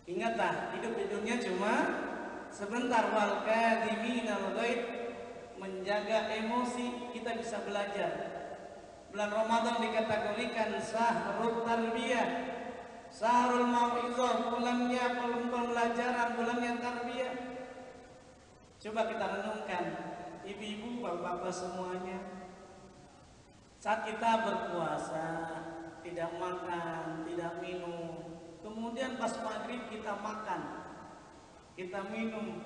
Ingatlah, hidup di dunia cuma sebentar. Wal kadhiminal ghaid, menjaga emosi. Kita bisa belajar. Bulan Ramadan dikategorikan syahrul tarbiyah, syahrul mau'izah, bulannya pembelajaran, bulannya tarbiyah. Coba kita renungkan, ibu-ibu, bapak-bapak semuanya. Saat kita berpuasa, tidak makan, tidak minum, kemudian pas maghrib kita makan, kita minum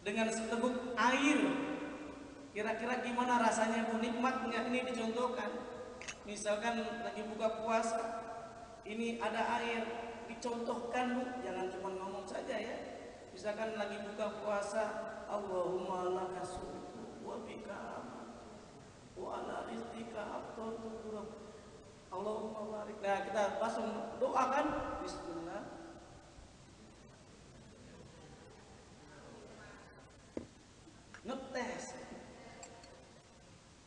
dengan seteguk air. Kira-kira gimana rasanya Bu? Nikmat nggak? Ini dicontohkan. Misalkan lagi buka puasa, ini ada air, dicontohkan Bu. Jangan cuma ngomong saja ya. Misalkan lagi buka puasa, Allahumma laka sumtu wa bika amantu wa ala rizqika aftartu. Allahumma barik. Nah, kita langsung doakan. Bismillah. Ngetes.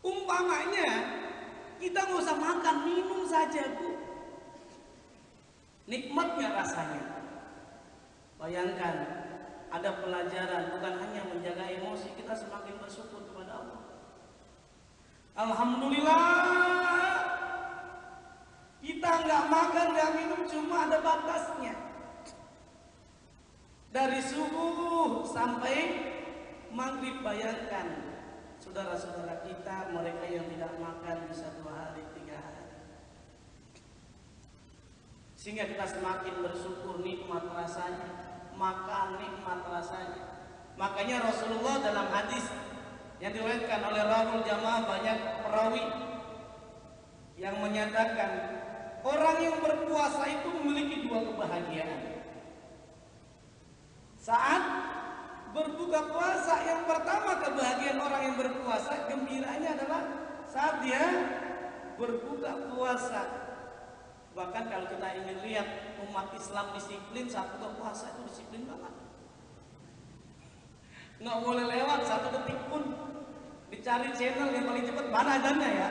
Umpamanya kita nggak usah makan, minum saja Bu. Nikmatnya rasanya. Bayangkan, ada pelajaran, bukan hanya menjaga emosi, kita semakin bersyukur kepada Allah. Alhamdulillah, kita nggak makan, nggak minum, cuma ada batasnya. Dari subuh sampai maghrib, bayangkan. Saudara-saudara kita, mereka yang tidak makan bisa 2 hari, 3 hari. Sehingga kita semakin bersyukur, nikmat rasanya. Makan nikmat rasanya. Makanya Rasulullah dalam hadis yang diriwayatkan oleh rawul jamaah, banyak perawi, yang menyatakan orang yang berpuasa itu memiliki dua kebahagiaan. Saat berbuka puasa, yang pertama kebahagiaan orang yang berpuasa, gembiranya adalah saat dia berbuka puasa. Bahkan kalau kita ingin lihat umat Islam disiplin saat buka puasa, itu disiplin banget. Nggak boleh lewat 1 detik pun. Dicari channel yang paling cepat, mana adanya ya.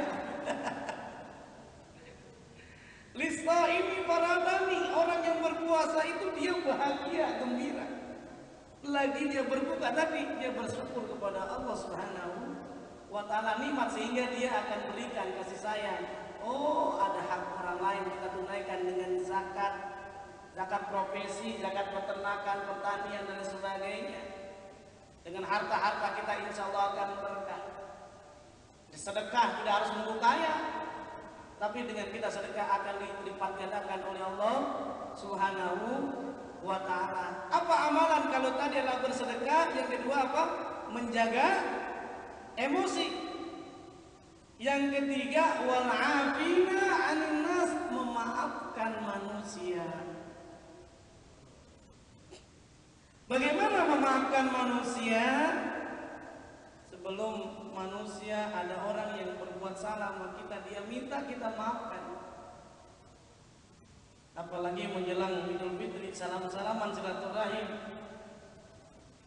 Lista ini para dani, orang yang berpuasa itu dia bahagia, gembira. Lagi dia berbuka tadi, dia bersyukur kepada Allah Subhanahu wa Ta'ala nikmat, sehingga dia akan berikan kasih sayang. Oh, ada hak orang lain kita tunaikan dengan zakat, zakat profesi, zakat peternakan, pertanian dan sebagainya. Dengan harta-harta kita insya Allah akan berkah. Sedekah tidak harus nunggu kaya, tapi dengan kita sedekah akan dilipat gandakan oleh Allah Subhanahu wa Ta'ala. Apa amalan kalau tadi adalah bersedekah, yang kedua apa? Menjaga emosi. Yang ketiga wal afina 'anil nas, memaafkan manusia. Bagaimana memaafkan manusia? Sebelum manusia ada orang yang berbuat salah sama kita, dia minta kita maafkan. Apalagi menjelang Idul Fitri, salam-salaman, silaturahim,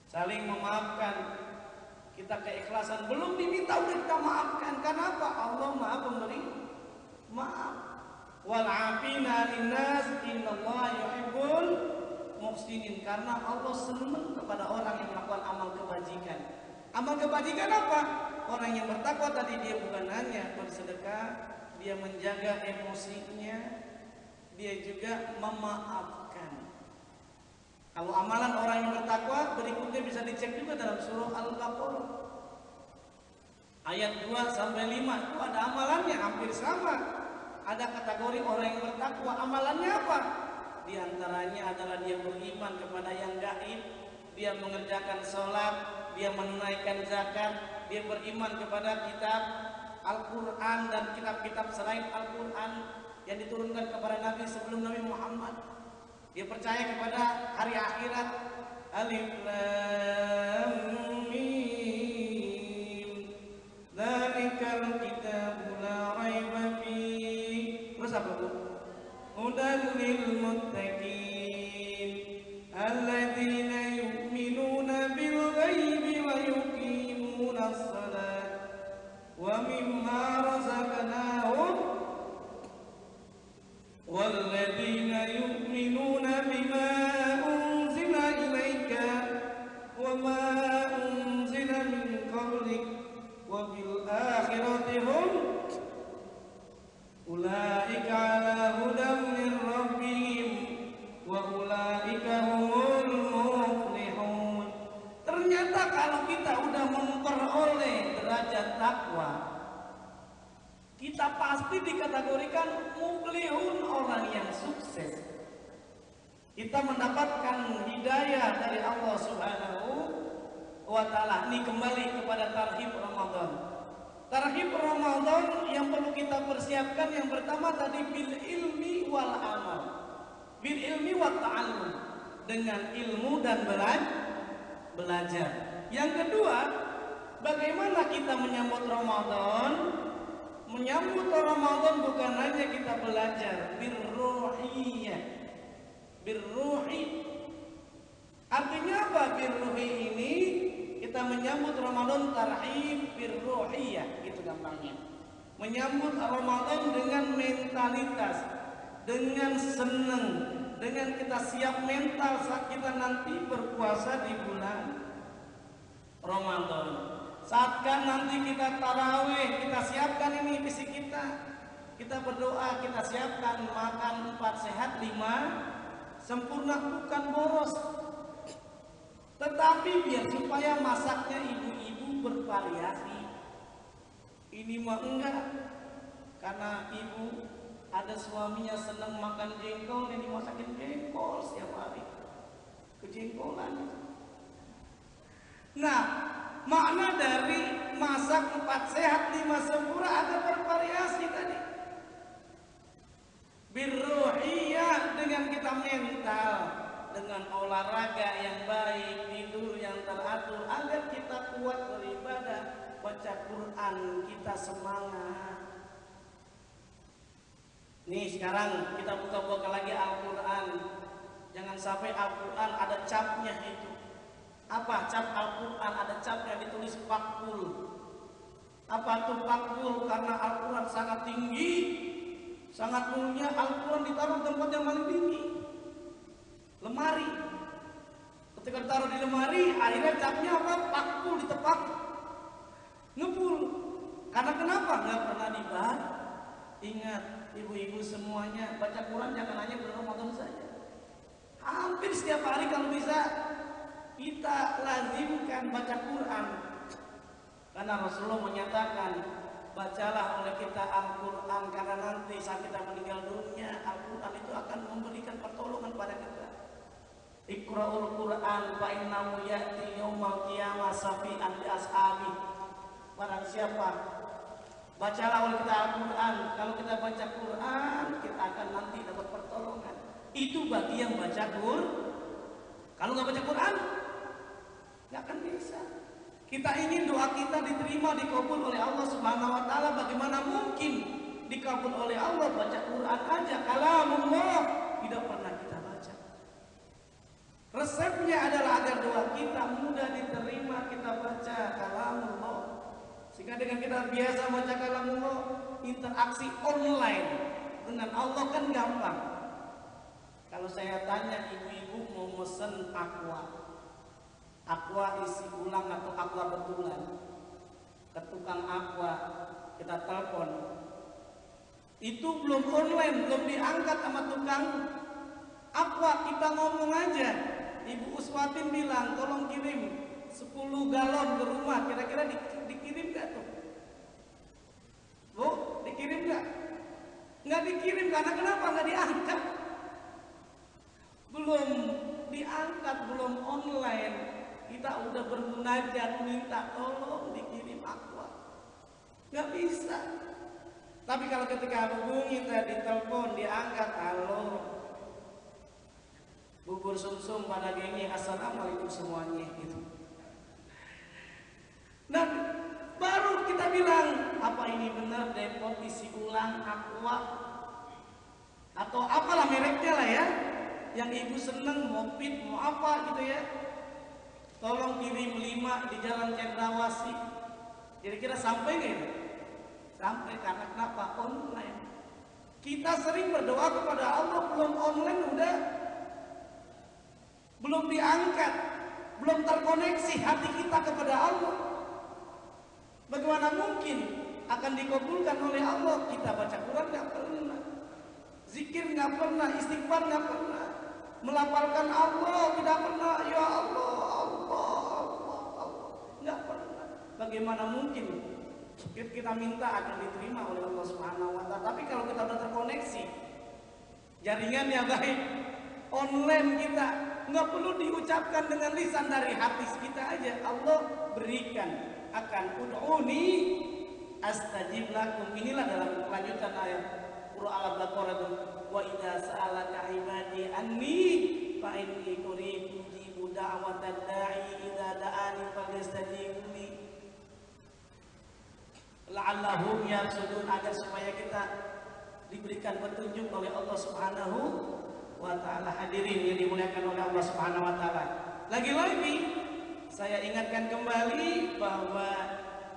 saling memaafkan. Kita keikhlasan belum diminta udah kita maafkan. Kenapa? Allah Maha Pemberi maaf. Wal 'afina 'anil nas, innallaha yuhibbul muhsinin, karena Allah senang kepada orang yang melakukan amal kebajikan. Amal kebajikan apa? Orang yang bertakwa tadi, dia bukan hanya bersedekah, dia menjaga emosinya, dia juga memaafkan. Kalau amalan orang yang bertakwa berikutnya bisa dicek juga dalam surah Al-Baqarah ayat 2 sampai 5, itu ada amalannya hampir sama. Ada kategori orang yang bertakwa, amalannya apa? Di antaranya adalah dia beriman kepada yang gaib, dia mengerjakan sholat, dia menunaikan zakat, dia beriman kepada kitab Al-Quran dan kitab-kitab selain Al-Quran yang diturunkan kepada Nabi sebelum Nabi Muhammad. Dia percaya kepada hari akhirat. Alif Lam Mim, dzalikal kitabu la raiba fihi. Terus apa Bu? Hudan lil muttaqin alladzina yu'minuna bil ghaibi wa yuqimuna as-salat wa mimma razaqnahum walladzina yu'minuna bima unzila ilaika wa ma unzila min qablik wa bil akhirati hum ulaika ala hudam min rabbihim wa ulaika humul muflihun. Ternyata kalau kita udah memperoleh derajat takwa, kita pasti dikategorikan muflihun, orang yang sukses. Kita mendapatkan hidayah dari Allah Subhanahu wa Ta'ala. Ini kembali kepada tarhib Ramadan. Tarhib Ramadan yang perlu kita persiapkan, yang pertama tadi bil ilmi wal amal. Bil ilmi wa ta'allum, dengan ilmu dan belajar. Yang kedua, bagaimana kita menyambut Ramadan? Menyambut Ramadan bukan hanya kita belajar birruhiyah. Birruhi artinya apa? Birruhi ini kita menyambut Ramadan tarhib birruhiyah, gitu gampangnya. Menyambut Ramadan dengan mentalitas, dengan senang, dengan kita siap mental saat kita nanti berpuasa di bulan Ramadan. Saat kan nanti kita tarawih, kita siapkan ini fisik kita. Kita berdoa, kita siapkan makan 4 sehat 5 sempurna, bukan boros. Tetapi biar supaya masaknya ibu-ibu bervariasi. Ini mah enggak, karena ibu ada suaminya senang makan jengkol, yang dimasakin jengkol setiap hari, kejengkolan. Nah, makna dari masak 4 sehat 5 sempurna ada bervariasi tadi. Birruhiyah dengan kita mental, dengan olahraga yang baik, tidur yang teratur, agar kita kuat beribadah, baca Quran, kita semangat. Nih sekarang kita buka-buka lagi Al-Quran. Jangan sampai Al-Quran ada capnya itu. Apa cap Al-Quran? Ada capnya ditulis fakul. Apa tuh fakul? Karena Al-Quran sangat tinggi, sangat mulia. Al-Quran ditaruh tempat yang paling tinggi, lemari. Ketika ditaruh di lemari, akhirnya capnya apa? Fakul, ditepak, ngebul. Karena kenapa? Nggak pernah dibaca. Ingat ibu-ibu semuanya, baca Quran jangan hanya bulan Ramadan saja. Hampir setiap hari kalau bisa kita lazimkan baca Quran. Karena Rasulullah menyatakan, bacalah oleh kita Al-Quran, karena nanti saat kita meninggal dunia, Al-Quran itu akan memberikan pertolongan pada kita. Iqra'ul Quran fa innahu ya'ti yaumal qiyamah syafi'an li ashabi. Barang siapa bacalah oleh kita Al-Quran, kalau kita baca Quran, kita akan nanti dapat pertolongan. Itu bagi yang baca Quran. Kalau nggak baca Quran, nggak akan bisa. Kita ingin doa kita diterima, dikabul oleh Allah Subhanahu Wa Taala. Bagaimana mungkin dikabul oleh Allah? Baca Quran aja, kalamullah tidak pernah kita baca. Resepnya adalah agar doa kita mudah diterima, kita baca kalamullah. Sehingga dengan kita biasa baca kalamullah, interaksi online dengan Allah kan gampang. Kalau saya tanya ibu-ibu mau mesen aqua isi ulang atau aqua betulan, ke tukang aqua kita telepon, itu belum online, belum diangkat sama tukang aqua, kita ngomong aja. Ibu Uswatin bilang tolong kirim 10 galon ke rumah, kira-kira dikirim gak tuh? Bu, dikirim gak? Nggak dikirim, karena kenapa? Nggak diangkat. Belum diangkat, belum online, kita udah bermunajat minta tolong dikirim aqua. Nggak bisa. Tapi kalau ketika hubungi tadi telepon, diangkat, halo, bubur sumsum pada gini, assalamualaikum semuanya gitu. Nah, baru kita bilang, apa ini benar depot isi ulang aqua atau apalah mereknya lah ya, yang ibu seneng, mau pit, mau apa gitu ya, tolong kirim 5 di Jalan Cendrawasih. Kira-kira sampai nggak ya? Sampai, karena kenapa? Online. Kita sering berdoa kepada Allah, belum online udah belum diangkat, belum terkoneksi hati kita kepada Allah. Bagaimana mungkin akan dikabulkan oleh Allah? Kita baca Quran nggak pernah, zikir nggak pernah, istighfar nggak pernah, melafalkan Allah tidak pernah. Ya Allah, Allah, Allah, Allah, nggak pernah. Bagaimana mungkin kita minta akan diterima oleh Allah Subhanahu Wa Taala? Tapi kalau kita sudah terkoneksi, jaringannya baik, online kita, nggak perlu diucapkan dengan lisan, dari hati kita aja Allah berikan. Akan ud'uni astajib lakum. Inilah dalam kelanjutan ayat Surah Al-Baqarah, wa idza sa'alaka ibadi anni fa inni qaribu ujibu da'watad da'i idza da'ani falyastajibu li la'allahum yarsudun, agar supaya kita diberikan petunjuk oleh Allah Subhanahu wa Ta'ala. Hadirin yang dimuliakan oleh Allah Subhanahu wa Ta'ala, lagi-lagi saya ingatkan kembali bahwa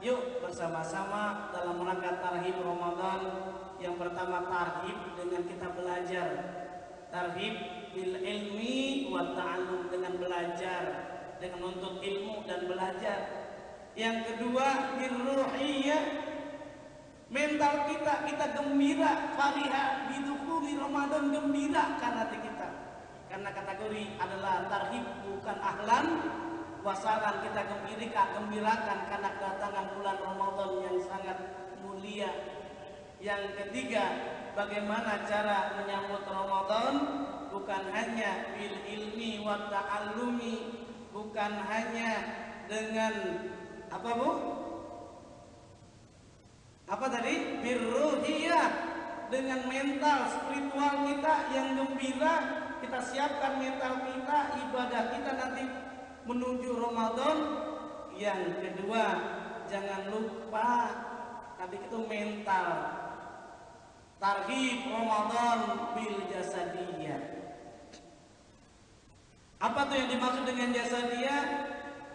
yuk bersama-sama dalam rangka tarhib Ramadan. Yang pertama, tarhib dengan kita belajar, tarhib bil ilmi wa ta'allum, dengan belajar, dengan menuntut ilmu dan belajar. Yang kedua, birruhiyah, mental kita gembira, fariha bidukhuli Ramadan, gembira karena hati kita. Karena kategori adalah tarhib, bukan ahlan wasalan, kita gembirakan karena kedatangan bulan Ramadan yang sangat mulia. Yang ketiga, bagaimana cara menyambut Ramadan? Bukan hanya bil ilmi wa ta'allumi, bukan hanya dengan apa Bu? Apa tadi? Birruhiyah, dengan mental spiritual kita yang gembira, kita siapkan mental kita, ibadah kita nanti menuju Ramadan. Yang kedua, jangan lupa tadi itu mental, targhib Ramadan bil jasadiyah. Apa tuh yang dimaksud dengan jasadiyah?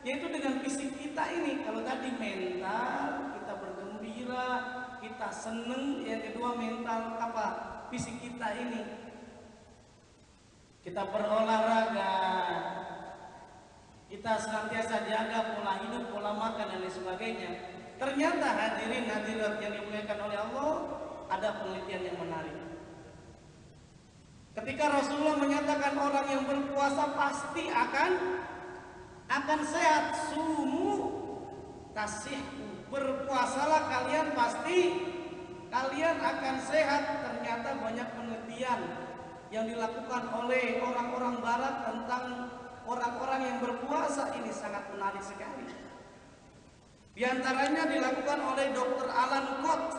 Yaitu dengan fisik kita ini. Kalau tadi mental, kita bergembira, kita seneng. Yang kedua mental apa? Fisik kita ini. Kita berolahraga, kita senantiasa jaga pola hidup, pola makan dan lain sebagainya. Ternyata hadirin hadirat yang dimuliakan oleh Allah, ada penelitian yang menarik. Ketika Rasulullah menyatakan orang yang berpuasa pasti akan sehat, sumu tasihhu, berpuasalah kalian pasti kalian akan sehat. Ternyata banyak penelitian yang dilakukan oleh orang-orang barat tentang orang-orang yang berpuasa ini sangat menarik sekali. Di antaranya dilakukan oleh Dr. Alan Cox.